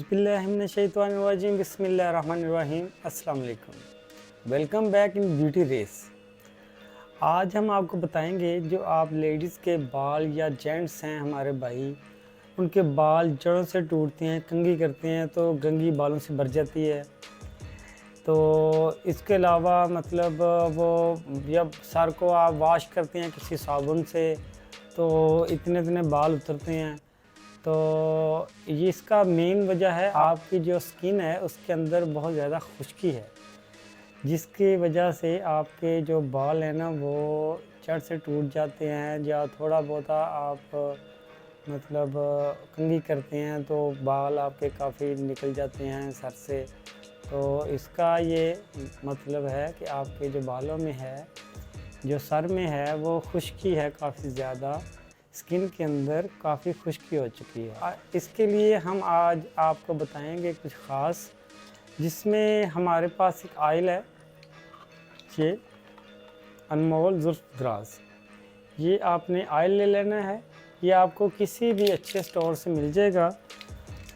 औज़ुबिल्लाहिमिनश्शैतानिर्रजीम बिस्मिल्लाहिर्रहमानिर्रहीम अस्सलाम वालेकुम। Welcome back in beauty race. आज हम आपको बताएंगे जो आप लेडीज़ के बाल या जेंट्स हैं हमारे भाई, उनके बाल जड़ों से टूटते हैं, कंघी करते हैं तो कंघी बालों से भर जाती है। तो इसके अलावा मतलब वो जब सर को आप वॉश करते हैं किसी साबुन से तो इतने इतने बाल उतरते हैं। तो ये इसका मेन वजह है आपकी जो स्किन है उसके अंदर बहुत ज़्यादा खुश्की है, जिसकी वजह से आपके जो बाल हैं ना वो जड़ से टूट जाते हैं। या थोड़ा बहुत आप मतलब कंघी करते हैं तो बाल आपके काफ़ी निकल जाते हैं सर से। तो इसका ये मतलब है कि आपके जो बालों में है, जो सर में है, वो खुश्की है काफ़ी ज़्यादा, स्किन के अंदर काफ़ी खुश्की हो चुकी है। इसके लिए हम आज आपको बताएंगे कुछ ख़ास, जिसमें हमारे पास एक आयल है, ये अनमोल ज़ुल्फ़ दराज़। ये आपने आयल ले लेना है, ये आपको किसी भी अच्छे स्टोर से मिल जाएगा।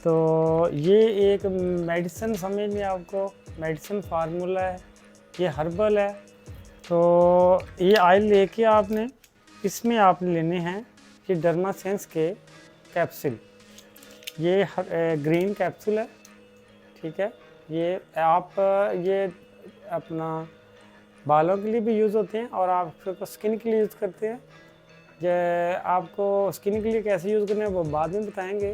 तो ये एक मेडिसिन समझ लें, आपको मेडिसिन फार्मूला है, ये हर्बल है। तो ये आयल लेके आपने इसमें आपने लेने हैं ये डर्मासेंस के कैप्सूल। ये ग्रीन कैप्सूल है, ठीक है। ये आप ये अपना बालों के लिए भी यूज़ होते हैं और आप स्किन के लिए यूज़ करते हैं। आपको स्किन के लिए कैसे यूज़ करना है वो बाद में बताएंगे,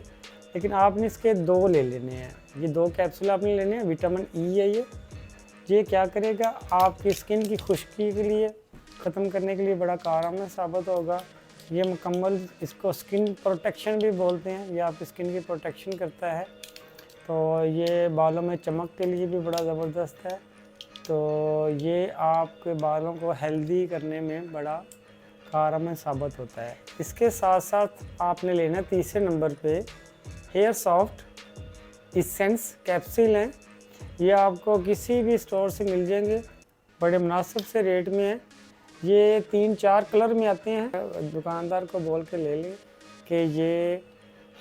लेकिन आपने इसके दो ले लेने हैं। ये दो कैप्सूल आपने लेने हैं। विटामिन ई है ये क्या करेगा, आपकी स्किन की खुश्की के लिए ख़त्म करने के लिए बड़ा कारगर साबित होगा। ये मुकम्मल इसको स्किन प्रोटेक्शन भी बोलते हैं, ये आपकी स्किन की प्रोटेक्शन करता है। तो ये बालों में चमक के लिए भी बड़ा ज़बरदस्त है। तो ये आपके बालों को हेल्दी करने में बड़ा कारगर साबित होता है। इसके साथ साथ आपने लेना तीसरे नंबर पे हेयर सॉफ्ट इसेंस कैप्सूल हैं। ये आपको किसी भी स्टोर से मिल जाएंगे, बड़े मुनासिब से रेट में है। ये 3-4 कलर में आते हैं। दुकानदार को बोल के ले लें कि ये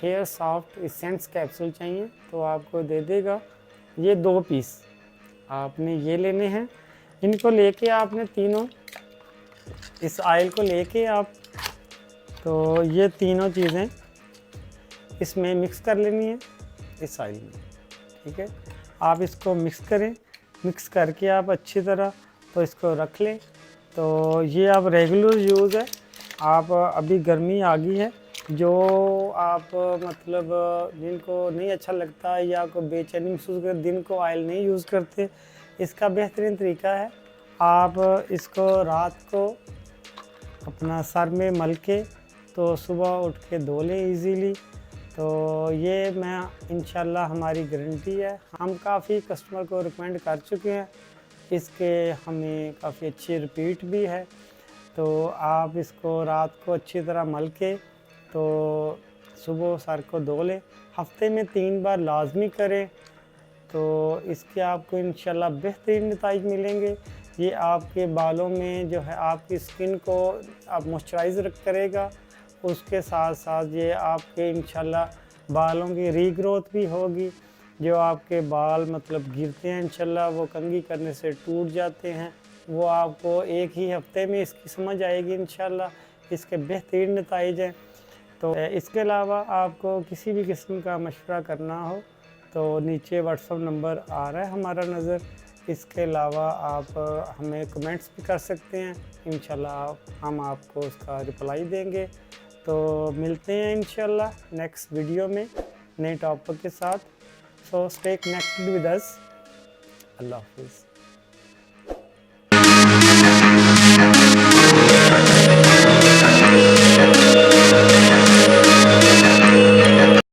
हेयर सॉफ्ट इसेंस कैप्सूल चाहिए तो आपको दे देगा। ये 2 पीस आपने ये लेने हैं। इनको लेके आपने तीनों, इस आयल को लेके आप, तो ये तीनों चीज़ें इसमें मिक्स कर लेनी है इस आयल में, ठीक है। आप इसको मिक्स करें, मिक्स करके आप अच्छी तरह तो इसको रख लें। तो ये आप रेगुलर यूज़ है। आप अभी गर्मी आ गई है, जो आप मतलब जिनको नहीं अच्छा लगता या को बेचैनी महसूस कर दिन को आयल नहीं यूज़ करते, इसका बेहतरीन तरीका है आप इसको रात को अपना सर में मल के तो सुबह उठ के धो लें ईज़िली। तो ये मैं इंशाल्लाह हमारी गारंटी है, हम काफ़ी कस्टमर को रिकमेंड कर चुके हैं, इसके हमें काफ़ी अच्छी रिपीट भी है। तो आप इसको रात को अच्छी तरह मल के तो सुबह सर को धो लें, हफ्ते में 3 बार लाजमी करें। तो इसके आपको इंशाल्लाह बेहतरीन नतीजे मिलेंगे। ये आपके बालों में जो है आपकी स्किन को आप मॉइस्चराइज़ करेगा, उसके साथ साथ ये आपके इंशाल्लाह बालों की रीग्रोथ भी होगी। जो आपके बाल मतलब गिरते हैं इंशाल्लाह, वो कंघी करने से टूट जाते हैं, वो आपको एक ही हफ्ते में इसकी समझ आएगी इंशाल्लाह। इसके बेहतरीन नतीजे हैं। तो इसके अलावा आपको किसी भी किस्म का मशवरा करना हो तो नीचे व्हाट्सअप नंबर आ रहा है हमारा नज़र। इसके अलावा आप हमें कमेंट्स भी कर सकते हैं, इंशाल्लाह हम आपको उसका रिप्लाई देंगे। तो मिलते हैं इंशाल्लाह नेक्स्ट वीडियो में नए टॉपिक के साथ। So stay connected with us. अल्लाह हाफिज़।